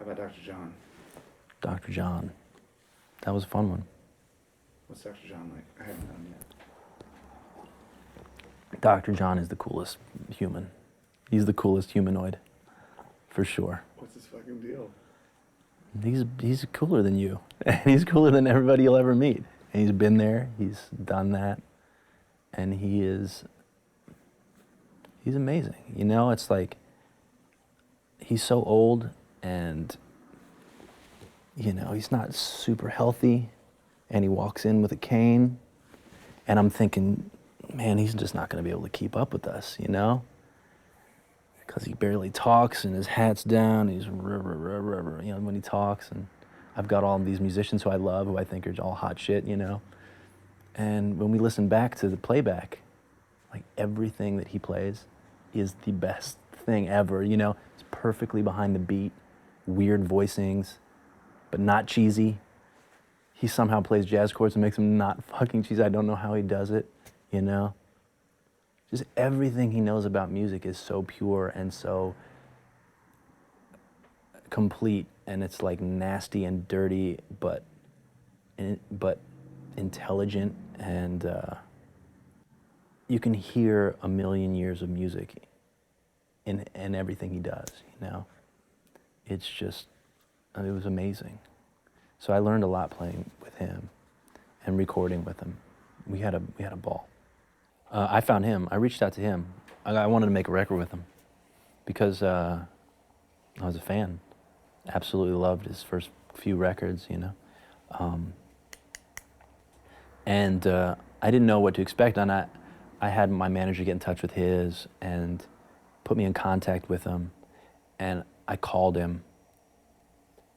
How about Dr. John? Dr. John. That was a fun one. What's Dr. John like? I haven't met him yet. Dr. John is the coolest human. He's the coolest humanoid, for sure. What's his fucking deal? He's cooler than you. He's cooler than everybody you'll ever meet. And he's been there, he's done that, and he's amazing. You know, it's like, he's so old and, you know, he's not super healthy, and he walks in with a cane, and I'm thinking, man, he's just not gonna be able to keep up with us, you know? Because he barely talks, and his hat's down, he's you know, when he talks, and I've got all these musicians who I love, who I think are all hot shit, you know? And when we listen back to the playback, like everything that he plays is the best thing ever, you know? It's perfectly behind the beat, weird voicings, but not cheesy. He somehow plays jazz chords and makes them not fucking cheesy. I don't know how he does it, you know? Just everything he knows about music is so pure and so complete, and it's like nasty and dirty, but intelligent, and you can hear a million years of music in everything he does, you know? It's just, it was amazing. So I learned a lot playing with him and recording with him. We had a ball. I found him. I reached out to him. I wanted to make a record with him because I was a fan. Absolutely loved his first few records, you know. And I didn't know what to expect. And I had my manager get in touch with his and put me in contact with him. And I called him,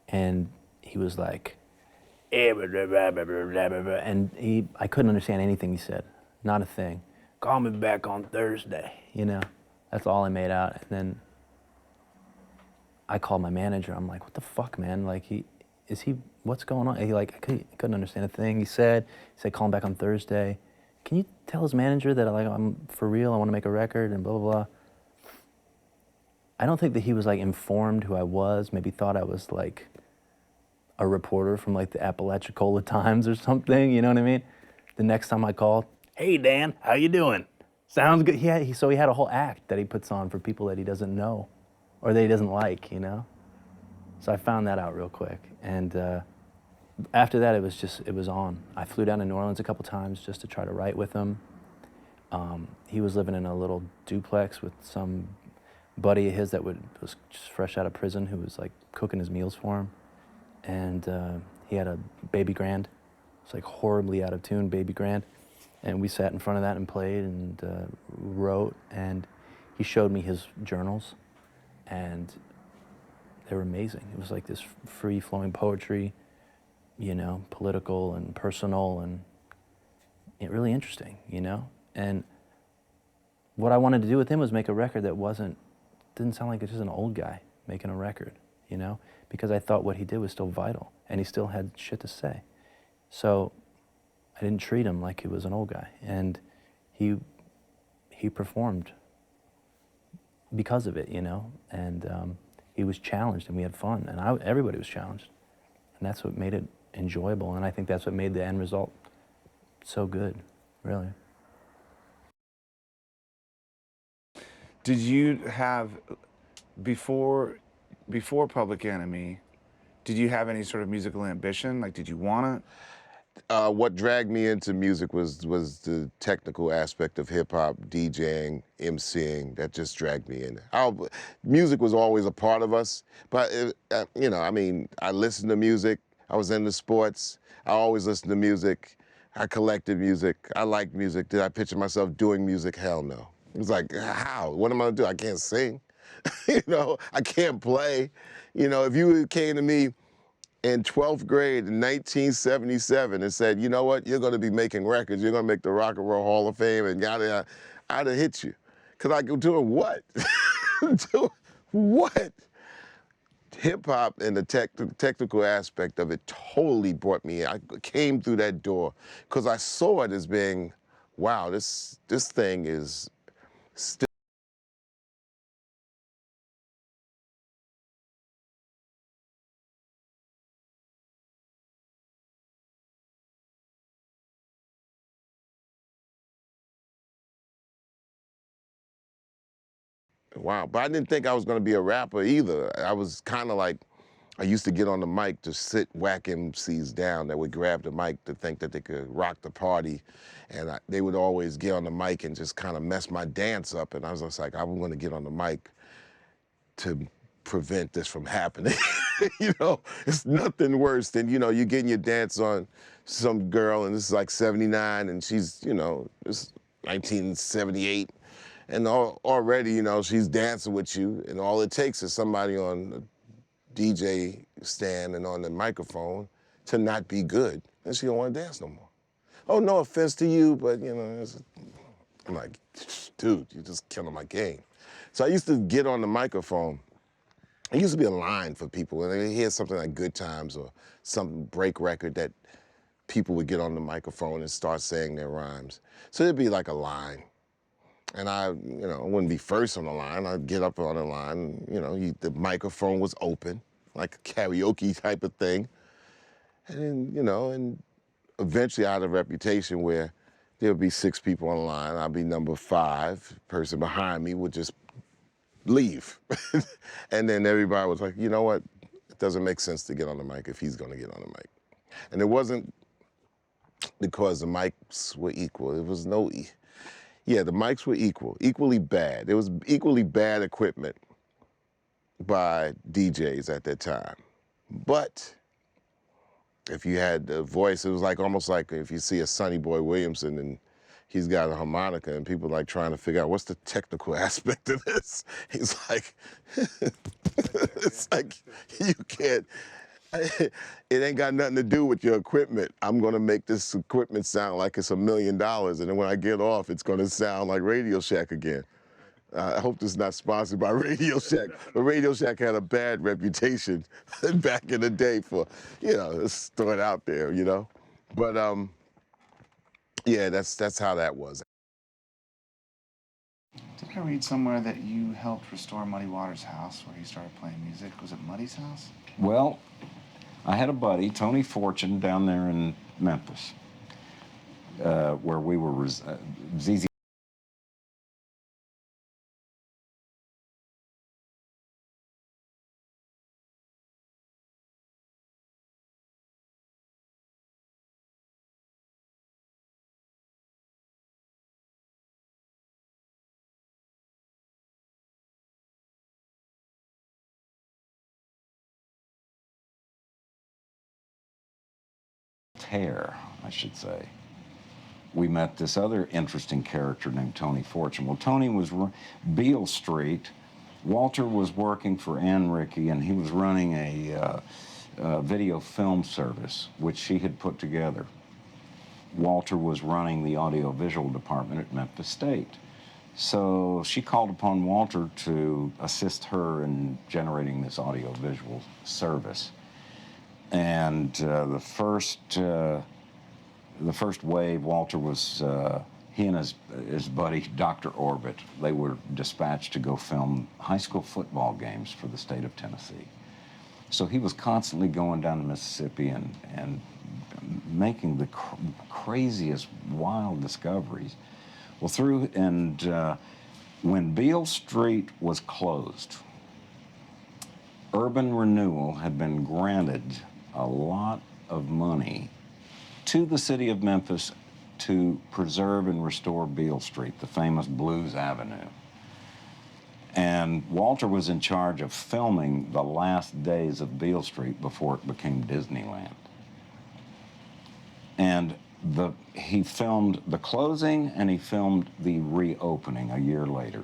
and he was like, and I couldn't understand anything he said, not a thing. Call me back on Thursday, you know? That's all I made out. And then I called my manager. I'm like, what the fuck, man? Like, what's going on? I couldn't understand a thing he said. He said, call him back on Thursday. Can you tell his manager that I'm for real, I want to make a record, and blah, blah, blah. I don't think that he was like informed who I was, maybe thought I was like a reporter from like the Apalachicola Times or something, you know what I mean? The next time I called, hey Dan, how you doing? Sounds good. So he had a whole act that he puts on for people that he doesn't know or that he doesn't like, you know? So I found that out real quick. And after that, it was on. I flew down to New Orleans a couple times just to try to write with him. He was living in a little duplex with some buddy of his that was just fresh out of prison, who was like cooking his meals for him. And he had a baby grand. It's like horribly out of tune baby grand. And we sat in front of that and played and wrote, and he showed me his journals, and they were amazing. It was like this free-flowing poetry, you know, political and personal, and really interesting, you know? And what I wanted to do with him was make a record that didn't sound like it's just an old guy making a record, you know? Because I thought what he did was still vital, and he still had shit to say. So I didn't treat him like he was an old guy, and he performed because of it, you know? And he was challenged, and we had fun, and everybody was challenged. And that's what made it enjoyable, and I think that's what made the end result so good, really. Did you have, before Public Enemy, did you have any sort of musical ambition? Like, did you want to? What dragged me into music was the technical aspect of hip hop, DJing, MCing. That just dragged me in. Music was always a part of us, but you know, I mean, I listened to music. I was into sports. I always listened to music. I collected music. I liked music. Did I picture myself doing music? Hell no. It was like, how? What am I gonna do? I can't sing. You know, I can't play. You know, if you came to me in 12th grade in 1977 and said, you know what, you're gonna be making records, you're gonna make the Rock and Roll Hall of Fame, and yada, I'd have hit you. Cause I go, doing what? Doing what? Hip hop and the technical aspect of it totally brought me in. I came through that door because I saw it as being, wow, this thing is still wow. But I didn't think I was going to be a rapper either. I was kind of like, I used to get on the mic to sit whack MCs down that would grab the mic to think that they could rock the party. And they would always get on the mic and just kind of mess my dance up. And I was just like, I'm going to get on the mic to prevent this from happening. You know, it's nothing worse than, you know, you getting your dance on some girl and this is like 79 and she's, you know, it's 1978. And already, you know, she's dancing with you and all it takes is somebody on the DJ stand and on the microphone to not be good and she don't want to dance no more. Oh, no offense to you, but, you know, I'm like, dude, you're just killing my game. So I used to get on the microphone. It used to be a line for people, and they hear something like Good Times or some break record that people would get on the microphone and start saying their rhymes. So it'd be like a line. And I, you know, I wouldn't be first on the line. I'd get up on the line, you know, the microphone was open, like a karaoke type of thing. And then, you know, and eventually I had a reputation where there would be 6 people on the line. I'd be number 5. Person behind me would just leave. And then everybody was like, you know what? It doesn't make sense to get on the mic if he's going to get on the mic. And it wasn't because the mics were equal. It was no, yeah, the mics were equally bad. It was equally bad equipment by DJs at that time. But if you had the voice, it was like almost like if you see a Sonny Boy Williamson and he's got a harmonica and people like trying to figure out what's the technical aspect of this. He's like, it's like, you can't, it ain't got nothing to do with your equipment. I'm gonna make this equipment sound like it's $1 million, and then when I get off, it's gonna sound like Radio Shack again. I hope this is not sponsored by Radio Shack, but Radio Shack had a bad reputation back in the day for, you know, let's throw it out there, you know? But yeah, that's how that was. Did I read somewhere that you helped restore Muddy Waters' house where he started playing music? Was it Muddy's house? Well, I had a buddy, Tony Fortune, down there in Memphis, where we were, ZZ Tear, I should say. We met this other interesting character named Tony Fortune. Well, Tony was Beale Street. Walter was working for Ann Rickey, and he was running a video film service, which she had put together. Walter was running the audiovisual department at Memphis State. So she called upon Walter to assist her in generating this audiovisual service. And the first wave, Walter was, he and his buddy, Dr. Orbit, they were dispatched to go film high school football games for the state of Tennessee. So he was constantly going down to Mississippi and making the craziest, wild discoveries. Well, when Beale Street was closed, Urban Renewal had been granted a lot of money to the city of Memphis to preserve and restore Beale Street, the famous Blues Avenue. And Walter was in charge of filming the last days of Beale Street before it became Disneyland. And he filmed the closing and he filmed the reopening a year later.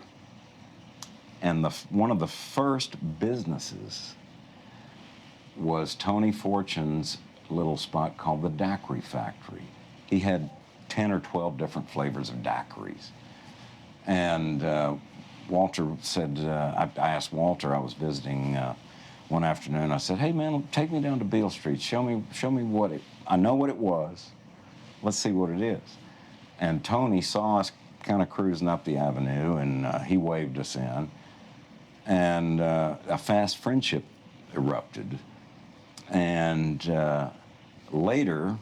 And one of the first businesses was Tony Fortune's little spot called the Daiquiri Factory. He had 10 or 12 different flavors of daiquiris. And Walter said, I asked Walter, I was visiting one afternoon, I said, hey man, take me down to Beale Street, show me what I know what it was, let's see what it is. And Tony saw us kind of cruising up the avenue and he waved us in. And a fast friendship erupted. And later,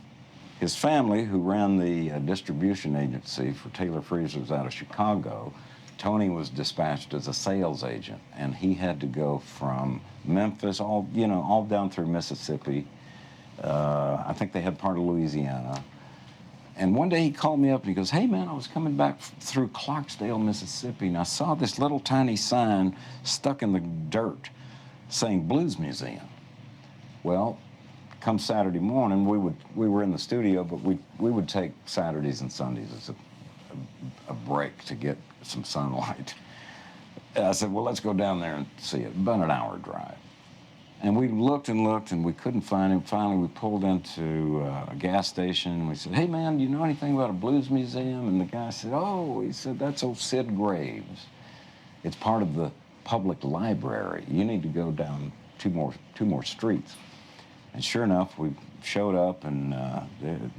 his family, who ran the distribution agency for Taylor Freezers out of Chicago, Tony was dispatched as a sales agent, and he had to go from Memphis, all down through Mississippi. I think they had part of Louisiana. And one day he called me up and he goes, "Hey man, I was coming back through Clarksdale, Mississippi, and I saw this little tiny sign stuck in the dirt saying Blues Museum." Well, come Saturday morning, we were in the studio, but we would take Saturdays and Sundays as a break to get some sunlight. And I said, "Well, let's go down there and see it." About an hour drive. And we looked and looked and we couldn't find him. Finally, we pulled into a gas station and we said, "Hey man, do you know anything about a blues museum?" And the guy said, "Oh," he said, "that's old Sid Graves. It's part of the public library. You need to go down two more streets." And sure enough, we showed up and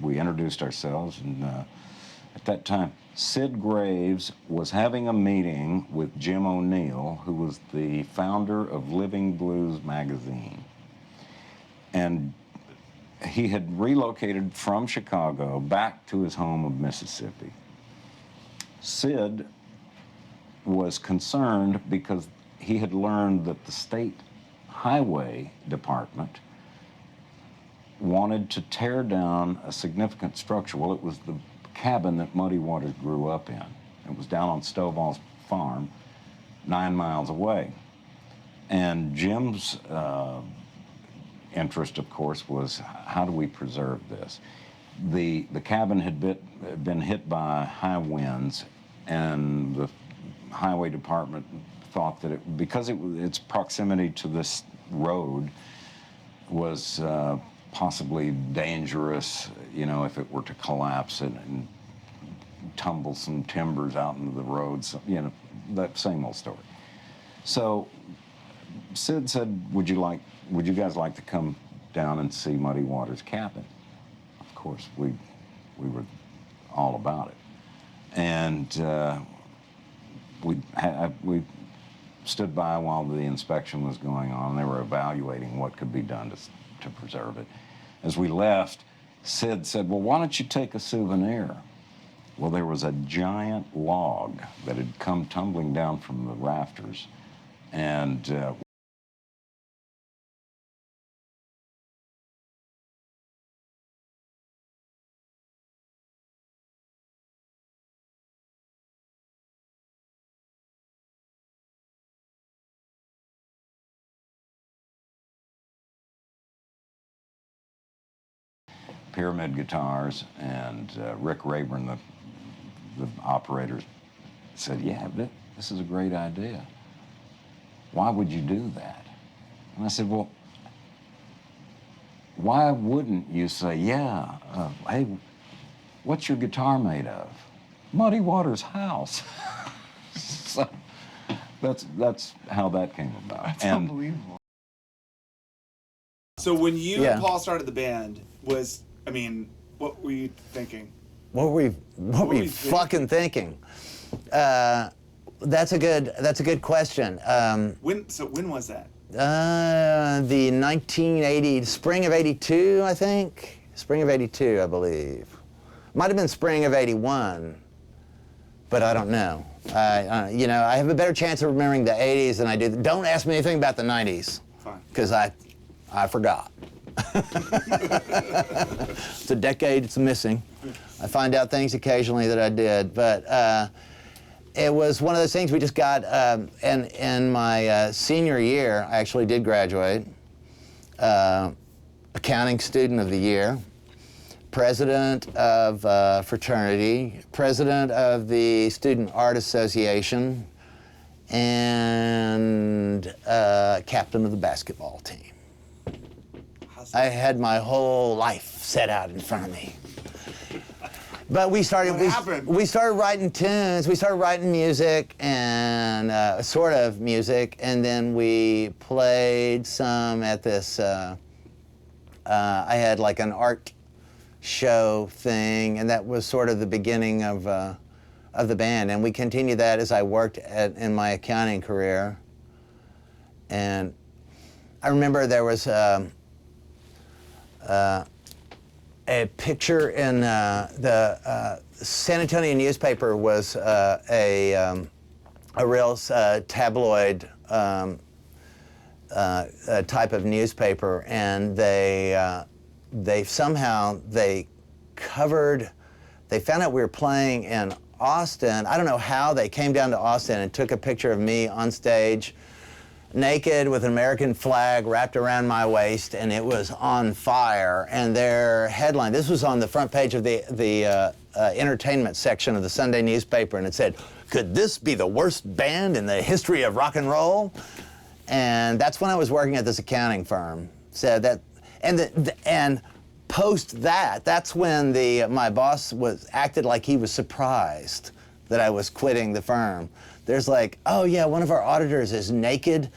we introduced ourselves. And at that time, Sid Graves was having a meeting with Jim O'Neill, who was the founder of Living Blues magazine. And he had relocated from Chicago back to his home of Mississippi. Sid was concerned because he had learned that the state highway department wanted to tear down a significant structure. Well, it was the cabin that Muddy Waters grew up in. It was down on Stovall's farm, 9 miles away. And Jim's interest, of course, was how do we preserve this? The cabin had been hit by high winds, and the highway department thought that because its proximity to this road was possibly dangerous, if it were to collapse and tumble some timbers out into the road, so, that same old story. So Sid said, would you guys like to come down and see Muddy Waters' cabin? Of course, we were all about it. And we stood by while the inspection was going on. They were evaluating what could be done to preserve it. As we left, Sid said, "Well, why don't you take a souvenir?" Well, there was a giant log that had come tumbling down from the rafters, and Pyramid Guitars, and Rick Rayburn, the operator, said, "Yeah, this is a great idea. Why would you do that?" And I said, "Well, why wouldn't you say, yeah, hey, what's your guitar made of? Muddy Waters' house." So that's how that came about. That's unbelievable. So when you and Paul started the band, what were you thinking? What were you fucking thinking? That's a good question. When was that? The 1980, spring of 82, I think. Spring of 82, I believe. Might have been spring of 81, but I don't know. I have a better chance of remembering the 80s than I do. Don't ask me anything about the 90s. Fine. Because I forgot. It's a decade, it's missing. I find out things occasionally that I did, but it was one of those things we just got, in my senior year, I actually did graduate, accounting student of the year, president of fraternity, president of the Student Art Association, and captain of the basketball team. I had my whole life set out in front of me. But we started writing tunes, we started writing music and sort of music, and then we played some at this, I had like an art show thing, and that was sort of the beginning of the band, and we continued that as I worked in my accounting career. And I remember there was a picture in the San Antonio newspaper was a a real tabloid type of newspaper, and they somehow covered. They found out we were playing in Austin. I don't know how they came down to Austin and took a picture of me on stage, naked with an American flag wrapped around my waist, and it was on fire. And their headline, this was on the front page of the entertainment section of the Sunday newspaper, and it said, "Could this be the worst band in the history of rock and roll?" And that's when I was working at this accounting firm. So that, and post that, that's when my boss acted like he was surprised that I was quitting the firm. There's like, "Oh yeah, one of our auditors is naked,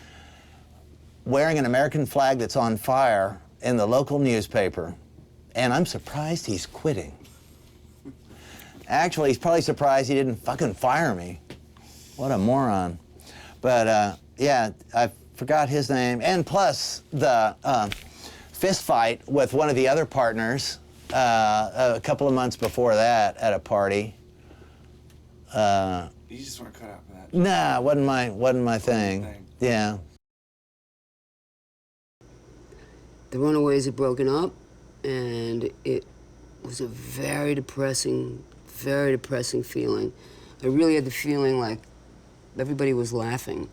wearing an American flag that's on fire in the local newspaper, and I'm surprised he's quitting." Actually, he's probably surprised he didn't fucking fire me. What a moron. But yeah, I forgot his name. And plus the fist fight with one of the other partners a couple of months before that at a party. You just weren't cut out for that. Nah, wasn't my thing. Yeah. The Runaways had broken up, and it was a very depressing feeling. I really had the feeling like everybody was laughing.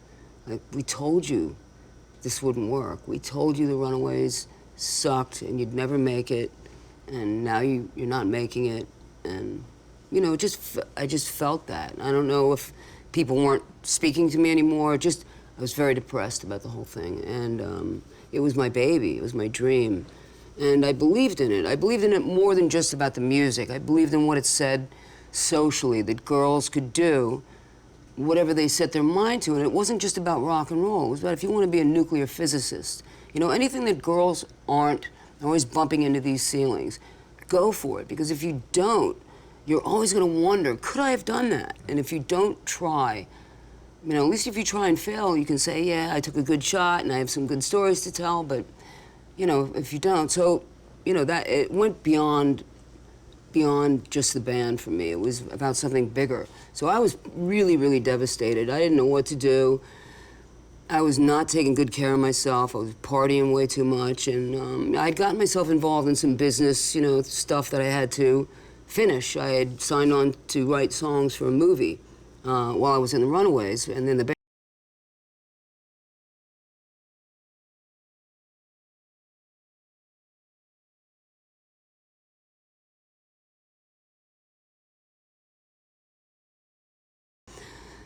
Like, we told you this wouldn't work. We told you the Runaways sucked and you'd never make it, and now you're not making it. And, you know, I just felt that. I don't know if people weren't speaking to me anymore. I was very depressed about the whole thing. And it was my baby, it was my dream. And I believed in it. I believed in it more than just about the music. I believed in what it said socially, that girls could do whatever they set their mind to. And it wasn't just about rock and roll. It was about if you want to be a nuclear physicist, you know, anything that girls aren't always bumping into these ceilings, go for it. Because if you don't, you're always going to wonder, could I have done that? And if you don't try, you know, at least if you try and fail, you can say, yeah, I took a good shot and I have some good stories to tell, but, you know, if you don't. So, you know, that it went beyond just the band for me. It was about something bigger. So I was really, really devastated. I didn't know what to do. I was not taking good care of myself. I was partying way too much, and I'd gotten myself involved in some business, you know, stuff that I had to finish. I had signed on to write songs for a movie while I was in the Runaways, and then the band.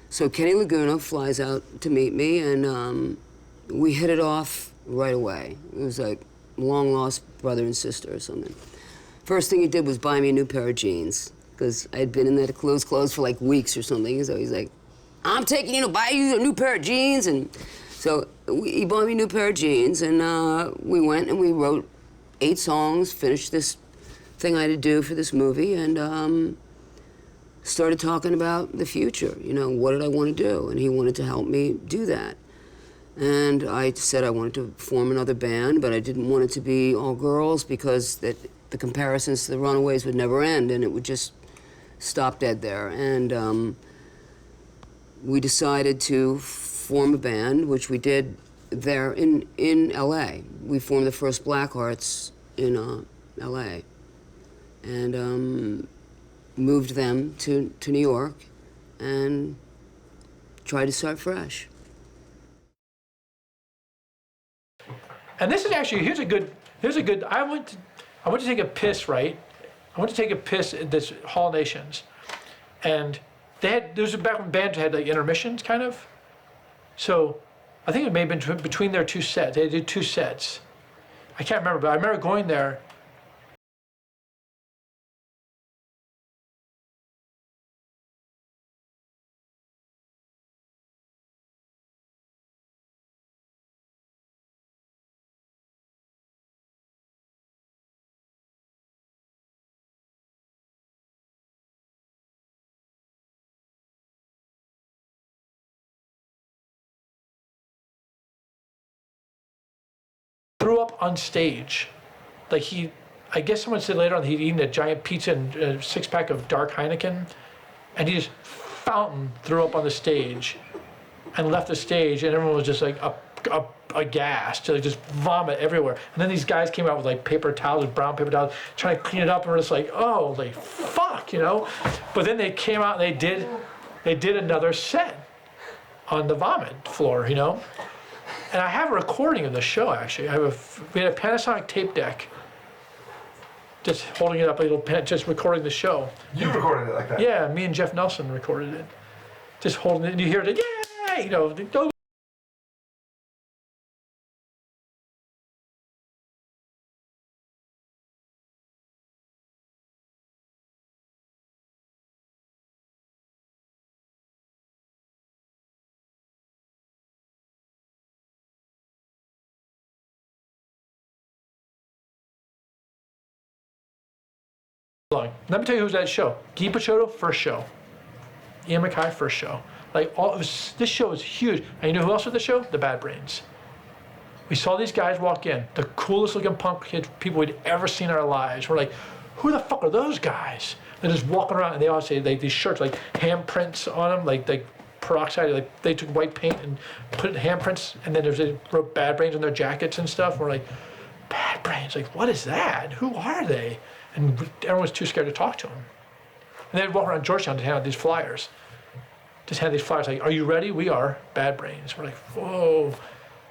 So Kenny Laguna flies out to meet me, and we hit it off right away. It was like long-lost brother and sister or something. First thing he did was buy me a new pair of jeans, because I had been in that clothes for like weeks or something. So he's like, "I'm taking you to buy you a new pair of jeans." And so he bought me a new pair of jeans, and we went and we wrote 8 songs, finished this thing I had to do for this movie, and started talking about the future. You know, what did I want to do? And he wanted to help me do that. And I said I wanted to form another band, but I didn't want it to be all girls, because the comparisons to the Runaways would never end, and it would just stop dead there. And we decided to form a band, which we did there in LA. We formed the first Blackhearts in LA. And moved them to New York and tried to start fresh. And this is actually, here's a good, I went to take a piss, right? I went to take a piss at this Hall Nations. And there was back when bands had like intermissions, kind of. So I think it may have been between their 2 sets. They did 2 sets. I can't remember, but I remember going there. Threw up on stage. Like I guess someone said later on that he'd eaten a giant pizza and a 6-pack of dark Heineken, and he just fountain threw up on the stage and left the stage, and everyone was just like aghast, like just vomit everywhere. And then these guys came out with like paper towels, brown paper towels, trying to clean it up, and we're just like, oh, like fuck, you know. But then they came out and they did another set on the vomit floor, you know. And I have a recording of the show actually. We had a Panasonic tape deck, just holding it up, a little pen, just recording the show. You recorded it like that? Yeah, me and Jeff Nelson recorded it, just holding it, and you hear it, yeah, you know, go. Let me tell you who's at that show. Guy Picciotto, first show. Ian MacKaye, first show. Like this show is huge. And you know who else was at the show? The Bad Brains. We saw these guys walk in, the coolest looking punk kid people we'd ever seen in our lives. We're like, who the fuck are those guys? They're just walking around, and they all say like these shirts, like handprints on them, like peroxide, like they took white paint and put handprints, and then they wrote Bad Brains on their jackets and stuff. We're like, Bad Brains, like what is that? Who are they? And everyone was too scared to talk to them. And they'd walk around Georgetown to hand out these flyers. Just hand these flyers like, are you ready? We are Bad Brains. We're like, whoa.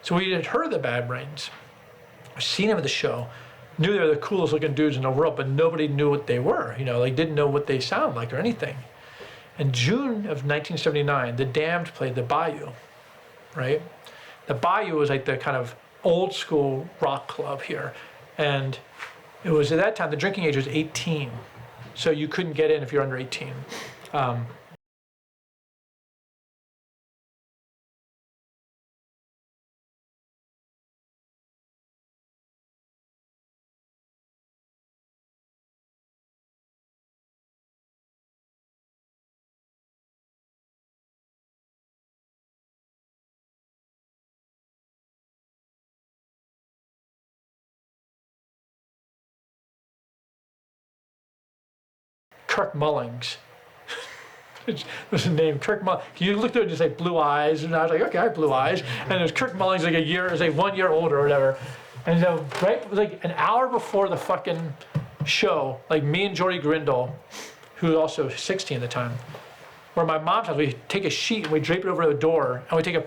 So we had heard of the Bad Brains, seen them at the show, knew they were the coolest looking dudes in the world, but nobody knew what they were, you know, like didn't know what they sound like or anything. In June of 1979, the Damned played the Bayou, right? The Bayou was like the kind of old school rock club here. And it was at that time, the drinking age was 18. So you couldn't get in if you're under 18. Kirk Mullings. There's a name, Kirk Mullings. You looked at it and just like blue eyes, and I was like, okay, I have blue eyes. And there's Kirk Mullings like 1 year older or whatever. And so right, like an hour before the fucking show, like me and Jordy Grindle, who was also 16 at the time, where my mom's house, we take a sheet and we drape it over the door, and we take a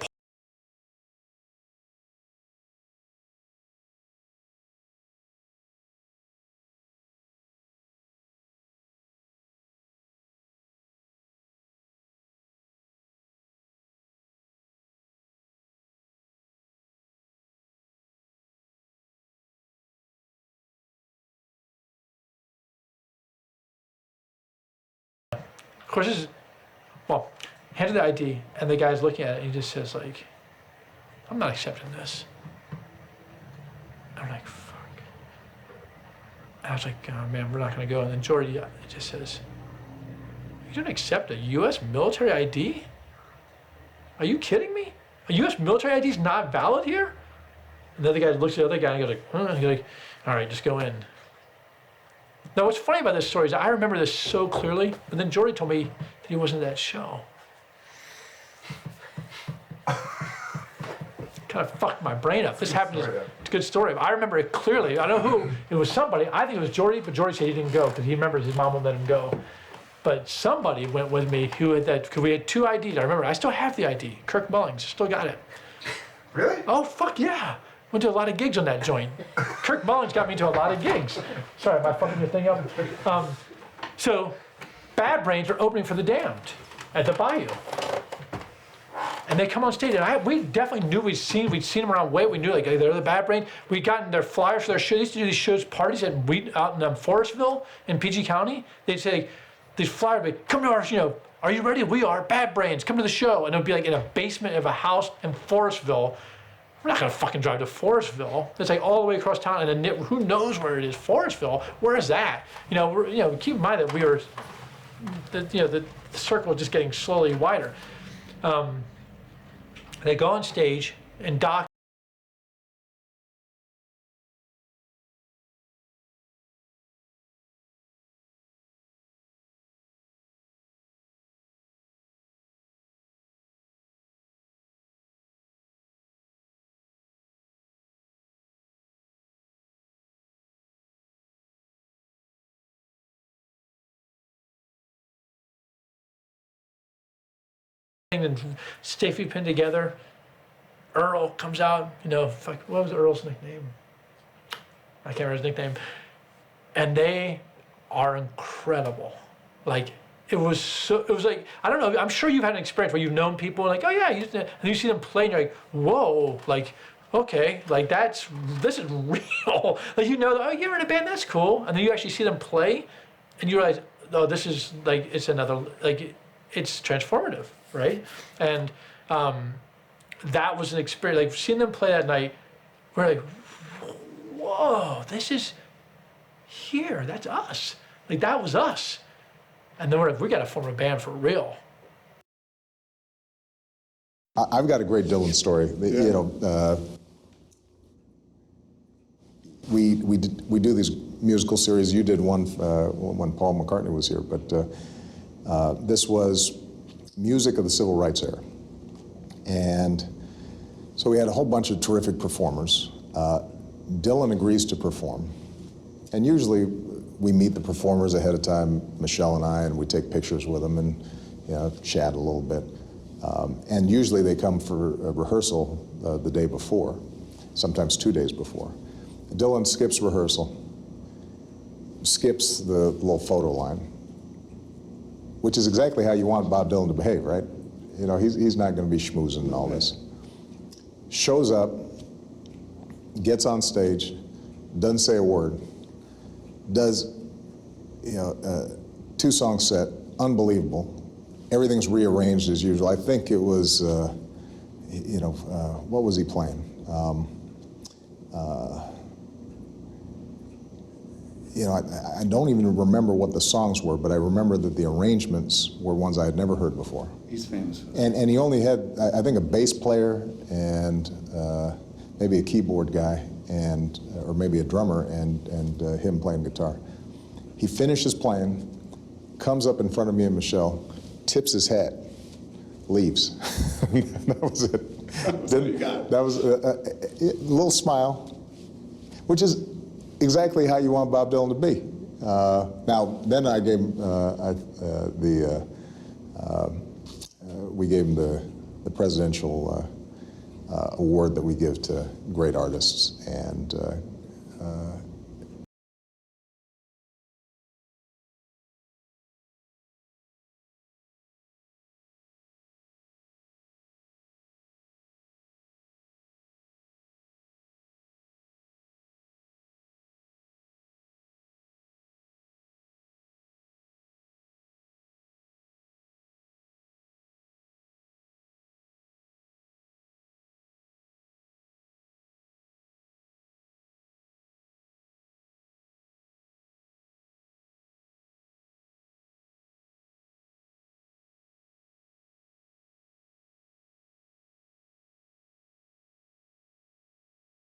Of course, this is, well, handed the ID, and the guy's looking at it, and he just says, like, I'm not accepting this. I'm like, fuck. And I was like, oh, man, we're not going to go. And then Jordy just says, you don't accept a U.S. military ID? Are you kidding me? A U.S. military ID is not valid here? And the other guy looks at the other guy and goes like, huh? And he's like, all right, just go in. Now, what's funny about this story is I remember this so clearly, but then Jordy told me that he wasn't at that show. Kind of fucked my brain up. This happened. It's a good story. I remember it clearly. I don't know who. It was somebody. I think it was Jordy, but Jordy said he didn't go because he remembers his mom wouldn't let him go. But somebody went with me who had that, because we had 2 IDs. I remember. I still have the ID. Kirk Mullings. Still got it. Really? Oh, fuck yeah. Went to a lot of gigs on that joint. Kirk Mullings got me to a lot of gigs. Sorry, am I fucking your thing up? So, Bad Brains are opening for the Damned at the Bayou. And they come on stage, and we definitely knew we'd seen them around way. We knew like they're the Bad Brains. We'd gotten their flyers for their show. They used to do these shows, parties out in Forestville in PG County. They'd say, these flyers would be, come to our, you know, are you ready? We are Bad Brains. Come to the show. And it would be like in a basement of a house in Forestville. We're not gonna fucking drive to Forestville. It's like all the way across town, and then who knows where it is? Forestville. Where is that? You know, keep in mind that we were, the circle is just getting slowly wider. They go on stage, and Doc and safety pinned together. Earl comes out, you know, what was Earl's nickname? I can't remember his nickname. And they are incredible. Like, it was like, I don't know, I'm sure you've had an experience where you've known people like, oh yeah, and you see them play and you're like, whoa, like, okay, like this is real. Like, you know, oh, you're in a band, that's cool. And then you actually see them play and you realize, oh, this is like, it's another, like, it's transformative, right? And that was an experience, like seeing them play that night, we're like, whoa, this is here, that's us. Like, that was us. And then we're like, we got to form a band for real. I've got a great Dylan story. You know, we do these musical series. You did one when Paul McCartney was here, but this was music of the civil rights era. And so we had a whole bunch of terrific performers. Dylan agrees to perform. And usually we meet the performers ahead of time, Michelle and I, and we take pictures with them and, you know, chat a little bit. And usually they come for a rehearsal the day before, sometimes 2 days before. Dylan skips rehearsal, skips the little photo line, which is exactly how you want Bob Dylan to behave, right? You know, he's not going to be schmoozing and all this. Shows up, gets on stage, doesn't say a word, does, you know, 2-song set, unbelievable. Everything's rearranged as usual. I think it was, you know, what was he playing? You know, I don't even remember what the songs were, but I remember that the arrangements were ones I had never heard before. He's famous for that. And he only had, I think, a bass player and maybe a keyboard guy, and or maybe a drummer, and him playing guitar. He finishes playing, comes up in front of me and Michelle, tips his hat, leaves. That was it. That was a little smile, which is exactly how you want Bob Dylan to be. Now, then I gave him we gave him the presidential award that we give to great artists, and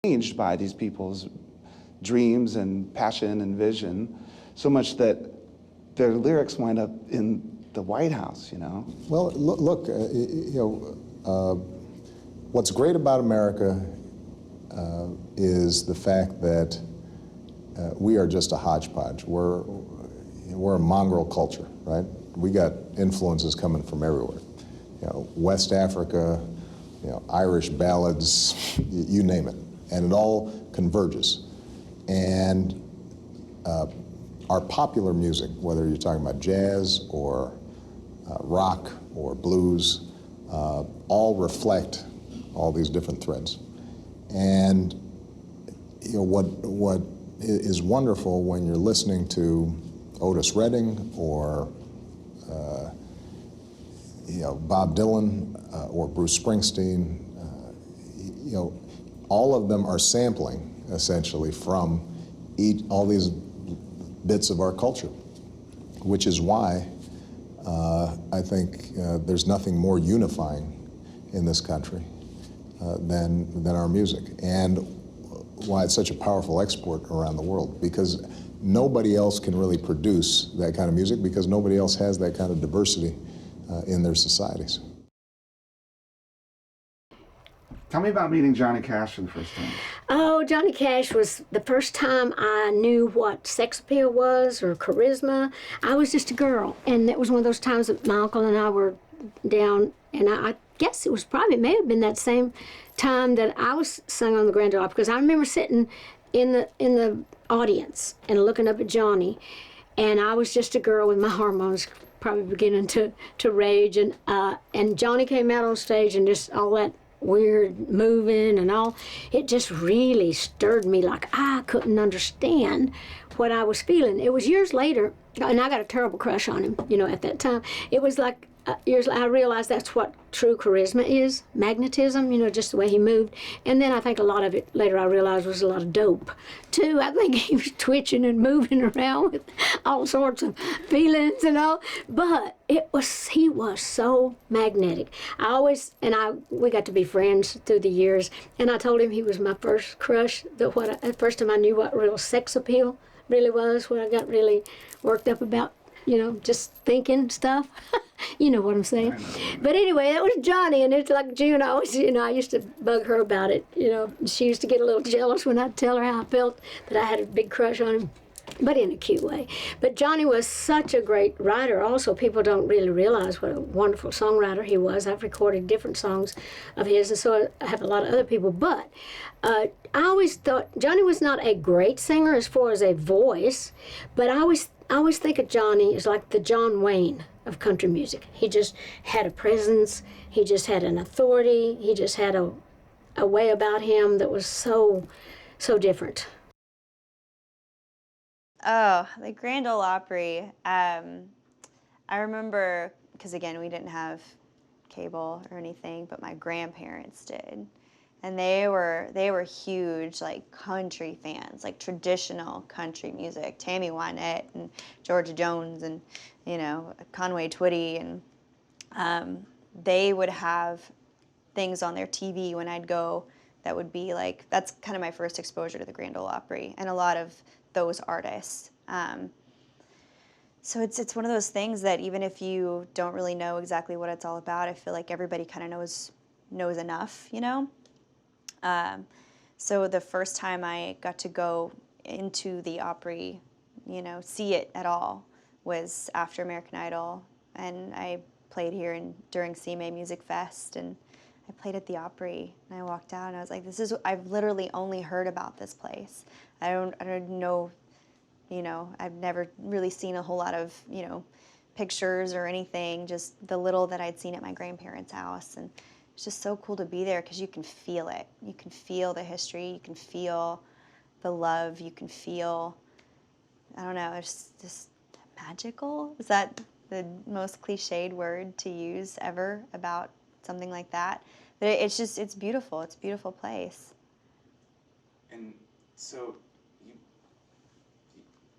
changed by these people's dreams and passion and vision, so much that their lyrics wind up in the White House, you know? well, look, you know, what's great about America is the fact that we are just a hodgepodge. We're a mongrel culture, right? We got influences coming from everywhere. You know, West Africa, you know, Irish ballads, you name it. And it all converges. And our popular music, whether you're talking about jazz or rock or blues, all reflect all these different threads. And you know, what is wonderful when you're listening to Otis Redding or you know, Bob Dylan or Bruce Springsteen, you know, all of them are sampling, essentially, from all these bits of our culture, which is why I think there's nothing more unifying in this country than our music, and why it's such a powerful export around the world, because nobody else can really produce that kind of music, because nobody else has that kind of diversity in their societies. Tell me about meeting Johnny Cash for the first time. Oh, Johnny Cash was the first time I knew what sex appeal was or charisma. I was just a girl, and it was one of those times that my uncle and I were down, and I guess it was probably, may have been that same time that I was sung on the Grand Ole Opry, because I remember sitting in the audience and looking up at Johnny, and I was just a girl with my hormones probably beginning to rage, and Johnny came out on stage, and just all that weird moving and all, it just really stirred me like I couldn't understand what I was feeling. It was years later, and I got a terrible crush on him, you know, at that time. It was like years later, I realized that's what true charisma is, magnetism, you know, just the way he moved. And then I think a lot of it later I realized was a lot of dope too. I think he was twitching and moving around with all sorts of feelings and all, but he was so magnetic. We got to be friends through the years, and I told him he was my first crush, the first time I knew what real sex appeal really was, what I got really worked up about, you know, just thinking stuff. You know what I'm saying. But anyway, that was Johnny, and it's like June, I used to bug her about it, you know. She used to get a little jealous when I'd tell her how I felt that I had a big crush on him, but in a cute way. But Johnny was such a great writer. Also, people don't really realize what a wonderful songwriter he was. I've recorded different songs of his, and so I have a lot of other people. But I always thought Johnny was not a great singer as far as a voice, but I always think of Johnny as like the John Wayne of country music. He just had a presence. He just had an authority. He just had a way about him that was so different. Oh, the Grand Ole Opry. I remember, because again, we didn't have cable or anything, but my grandparents did. And they were huge, like, country fans, like traditional country music. Tammy Wynette and Georgia Jones and, you know, Conway Twitty. And they would have things on their TV when I'd go that would be like, that's kind of my first exposure to the Grand Ole Opry and a lot of those artists. So it's one of those things that even if you don't really know exactly what it's all about, I feel like everybody kind of knows enough, you know? So the first time I got to go into the Opry, you know, see it at all, was after American Idol, and I played here during CMA Music Fest, and I played at the Opry, and I walked out, and I was like, I've literally only heard about this place. I don't know, you know, I've never really seen a whole lot of, you know, pictures or anything, just the little that I'd seen at my grandparents' house, and it's just so cool to be there because you can feel it. You can feel the history, you can feel the love, you can feel, I don't know, it's just magical. Is that the most cliched word to use ever about something like that? But it's beautiful. It's a beautiful place. And so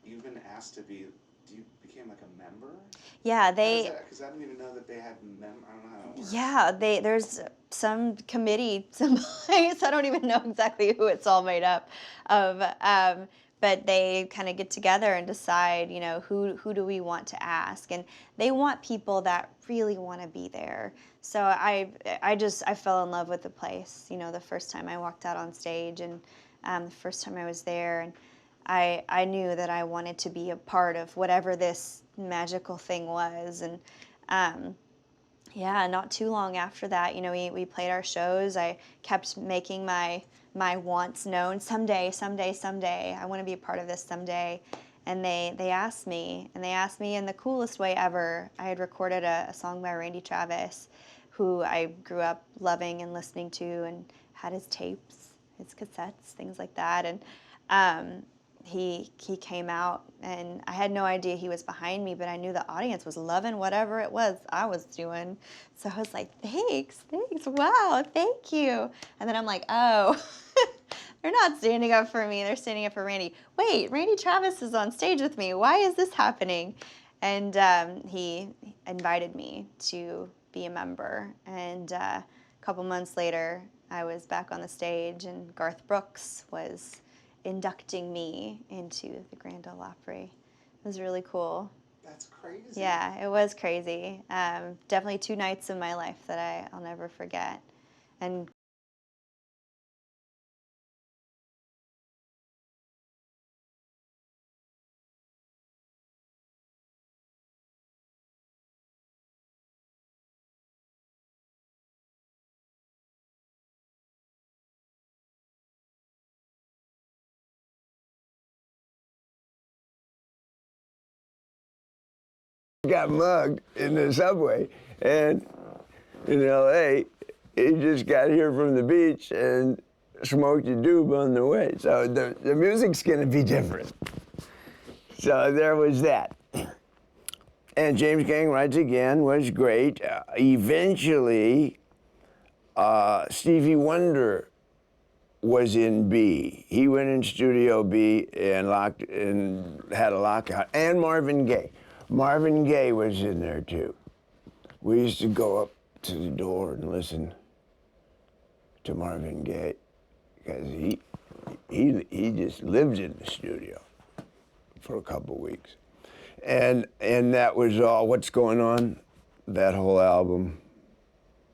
you've been asked to be, you became like a member? Yeah, because I didn't even know that they had I don't know how it works. Yeah, there's some committee, some place, I don't even know exactly who it's all made up of, but they kind of get together and decide, you know, who do we want to ask, and they want people that really want to be there. So I fell in love with the place, you know, the first time I walked out on stage, and the first time I was there, and I knew that I wanted to be a part of whatever this magical thing was. And yeah, not too long after that, you know, we played our shows. I kept making my wants known. Someday, I want to be a part of this someday. And they asked me, and they asked me in the coolest way ever. I had recorded a song by Randy Travis, who I grew up loving and listening to, and had his tapes, his cassettes, things like that. And he came out, and I had no idea he was behind me, but I knew the audience was loving whatever it was I was doing. So I was like, thanks, wow, thank you. And then I'm like, oh, they're not standing up for me, they're standing up for Randy. Wait, Randy Travis is on stage with me. Why is this happening? And he invited me to be a member. And a couple months later, I was back on the stage, and Garth Brooks was inducting me into the Grand Ole Opry. It was really cool. That's crazy. Yeah, it was crazy. Definitely 2 nights in my life that I'll never forget. And got mugged in the subway, and in L.A., he just got here from the beach and smoked a doob on the way. So the music's gonna be different. So there was that. And James Gang Rides Again was great. Eventually, Stevie Wonder was in B. He went in Studio B and had a lockout. And Marvin Gaye. Marvin Gaye was in there too. We used to go up to the door and listen to Marvin Gaye because he just lived in the studio for a couple weeks. And that was all What's Going On, that whole album,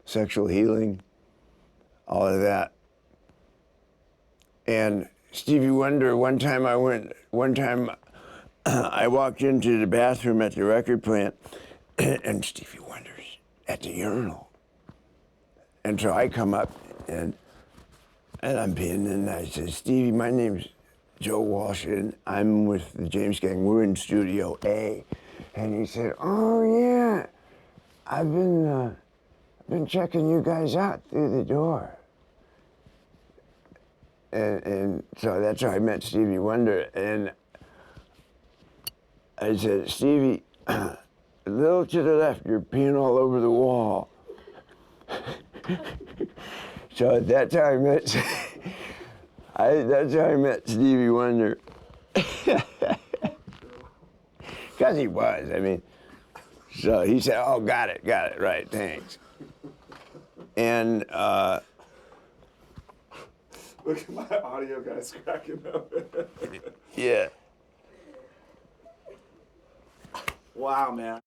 Sexual Healing, all of that. And Stevie Wonder, one time I walked into the bathroom at the record plant and Stevie Wonder's at the urinal. And so I come up and I'm peeing and I said, Stevie, my name's Joe Walsh and I'm with the James Gang. We're in Studio A. And he said, oh yeah, I've been checking you guys out through the door. And so that's how I met Stevie Wonder. And I said, Stevie, a little to the left, you're peeing all over the wall. So that's how I met, that's how I met Stevie Wonder. Because he was, I mean. So he said, oh, got it, right, thanks. And look at my audio guys cracking up. yeah. Wow, man.